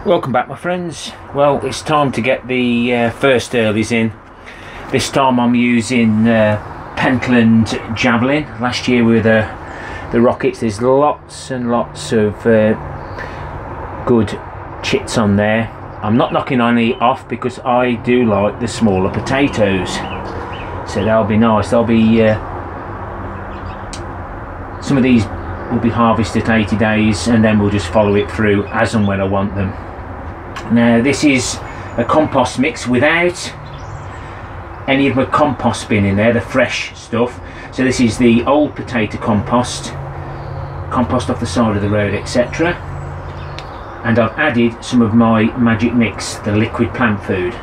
Welcome back, my friends. Well, it's time to get the first earlies in. This time I'm using Pentland Javelin. Last year with the rockets. There's lots and lots of good chits on there. I'm not knocking any off because I do like the smaller potatoes, so that'll be nice. There'll be some of these will be harvested 80 days and then we'll just follow it through as and when I want them. Now this is a compost mix without any of my compost bin in there, the fresh stuff. So this is the old potato compost off the side of the road, etc. And I've added some of my magic mix, the liquid plant food.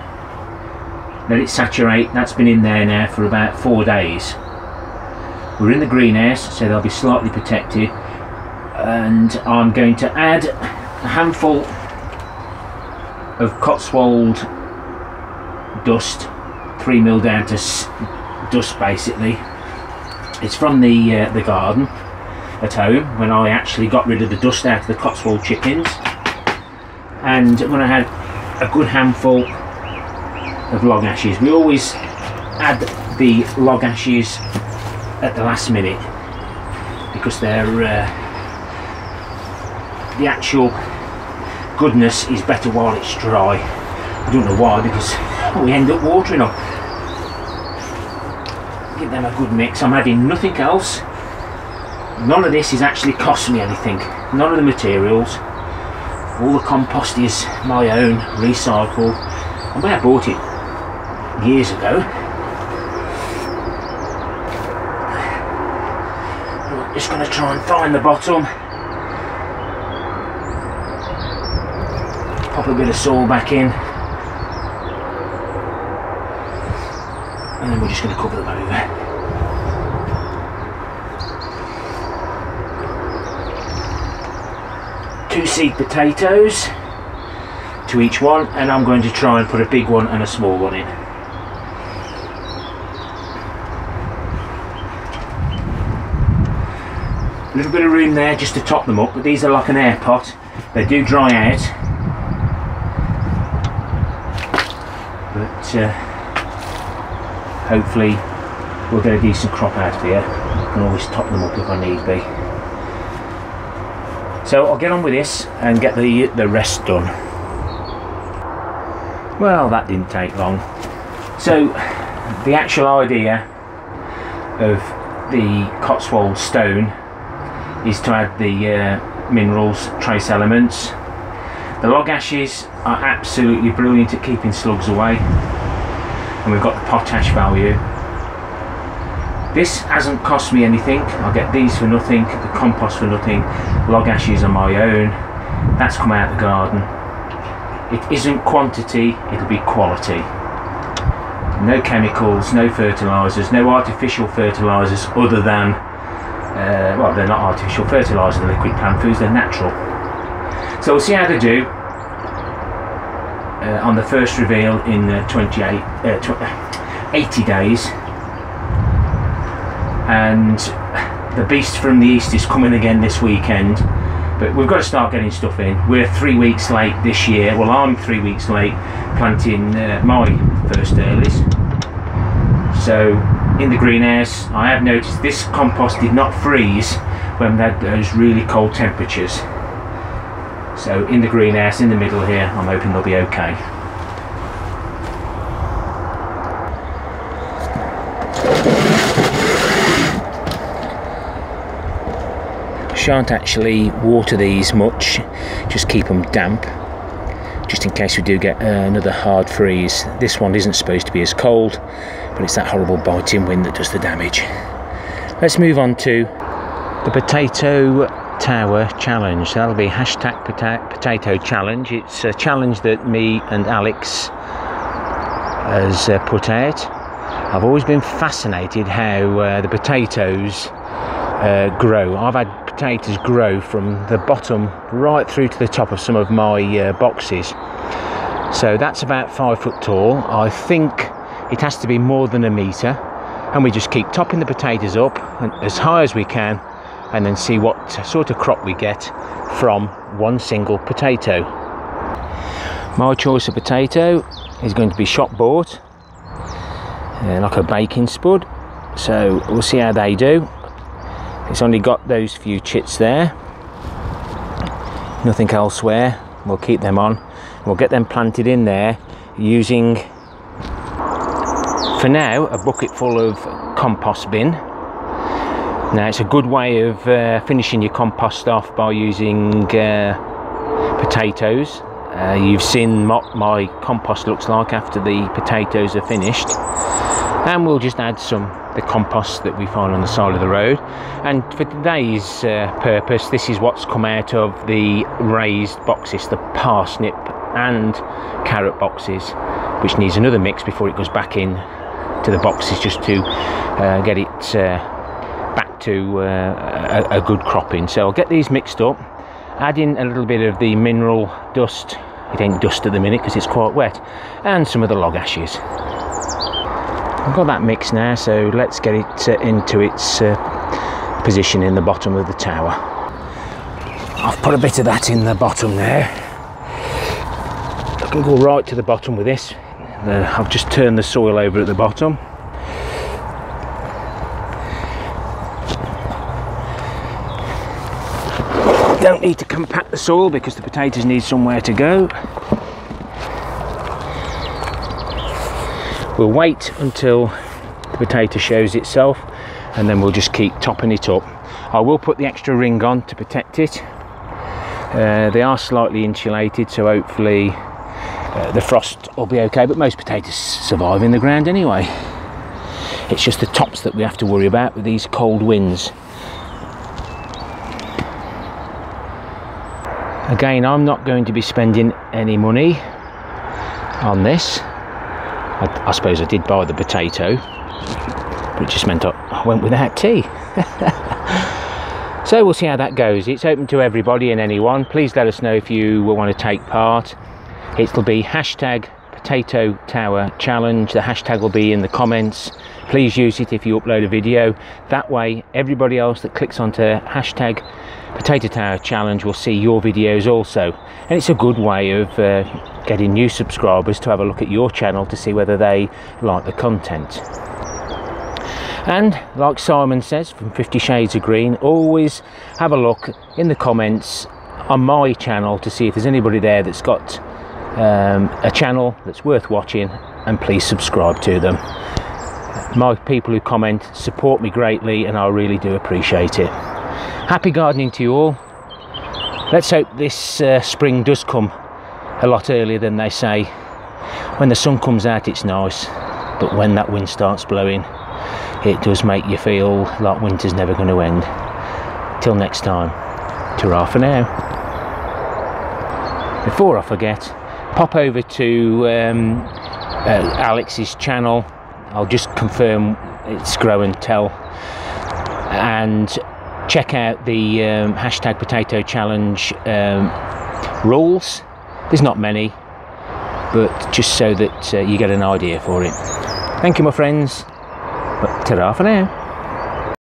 Let it saturate. That's been in there now for about 4 days. We're in the greenhouse, so they'll be slightly protected, and I'm going to add a handful of Cotswold dust, 3 mil down to dust basically. It's from the garden at home when I actually got rid of the dust out of the Cotswold chickens, and when I had a good handful of log ashes. We always add the log ashes at the last minute because they're the actual goodness is better while it's dry. I don't know why, because we end up watering them. Give them a good mix. I'm adding nothing else. None of this is actually cost me anything. None of the materials. All the compost is my own, recycled. I may have bought it years ago. I'm just going to try and find the bottom. Pop a bit of soil back in, and then we're just going to cover them over. Two seed potatoes to each one, and I'm going to try and put a big one and a small one in. A little bit of room there just to top them up, but these are like an air pot. They do dry out. But hopefully we'll get a decent crop out of here. I can always top them up if I need be. So I'll get on with this and get the rest done. Well, that didn't take long. So the actual idea of the Cotswold stone is to add the minerals, trace elements. The log ashes are absolutely brilliant at keeping slugs away, and we've got the potash value. This hasn't cost me anything. I'll get these for nothing, the compost for nothing, log ashes are my own. That's come out of the garden. It isn't quantity, it'll be quality. No chemicals, no fertilisers, no artificial fertilisers other than, well, they're not artificial fertilisers, the liquid plant foods, they're natural. So we'll see how they do on the first reveal in 80 days. And the beast from the east is coming again this weekend, but we've got to start getting stuff in. We're 3 weeks late this year. Well, I'm 3 weeks late planting my first earlies. So in the greenhouse, I have noticed this compost did not freeze when we had those really cold temperatures. So in the greenhouse, in the middle here, I'm hoping they'll be okay. Shan't actually water these much, just keep them damp, just in case we do get another hard freeze. This one isn't supposed to be as cold, but it's that horrible biting wind that does the damage. Let's move on to the potato tower challenge. That'll be hashtag potato challenge. It's a challenge that me and Alex has put out. I've always been fascinated how the potatoes grow. I've had potatoes grow from the bottom right through to the top of some of my boxes. So that's about 5 foot tall. I think it has to be more than a metre, and we just keep topping the potatoes up as high as we can, and then see what sort of crop we get from one single potato. My choice of potato is going to be shop bought, like a baking spud, so we'll see how they do. It's only got those few chits there, nothing elsewhere. We'll keep them on, we'll get them planted in there using, for now, a bucket full of compost bin. Now it's a good way of finishing your compost off by using potatoes. You've seen what my compost looks like after the potatoes are finished, and we'll just add the compost that we find on the side of the road. And for today's purpose, this is what's come out of the raised boxes, the parsnip and carrot boxes, which needs another mix before it goes back in to the boxes, just to get it back to a good cropping. So I'll get these mixed up, add in a little bit of the mineral dust. It ain't dust at the minute because it's quite wet, and some of the log ashes. I've got that mix now, so let's get it into its position in the bottom of the tower. I've put a bit of that in the bottom there. I can go right to the bottom with this. I've just turned the soil over at the bottom. Don't need to compact the soil because the potatoes need somewhere to go. We'll wait until the potato shows itself, and then we'll just keep topping it up. I will put the extra ring on to protect it. They are slightly insulated, so hopefully the frost will be okay, but most potatoes survive in the ground anyway. It's just the tops that we have to worry about with these cold winds. Again, I'm not going to be spending any money on this. I suppose I did buy the potato, but it just meant I went without tea. So we'll see how that goes. It's open to everybody and anyone. Please let us know if you will want to take part. It'll be #PotatoTowerChallenge. The hashtag will be in the comments. Please use it if you upload a video. That way everybody else that clicks onto #PotatoTowerChallenge will see your videos also. And it's a good way of getting new subscribers to have a look at your channel to see whether they like the content. And like Simon says from 50 Shades of Green, always have a look in the comments on my channel to see if there's anybody there that's got a channel that's worth watching, and please subscribe to them. My people who comment support me greatly, and I really do appreciate it. Happy gardening to you all. Let's hope this spring does come a lot earlier than they say. When the sun comes out it's nice, but when that wind starts blowing it does make you feel like winter's never going to end. Till next time, ta-ra for now. Before I forget, pop over to Alex's channel. I'll just confirm it's Grow and Tell, and check out the #PotatoChallenge rules. There's not many, but just so that you get an idea for it. Thank you, my friends, but ta-ra for now.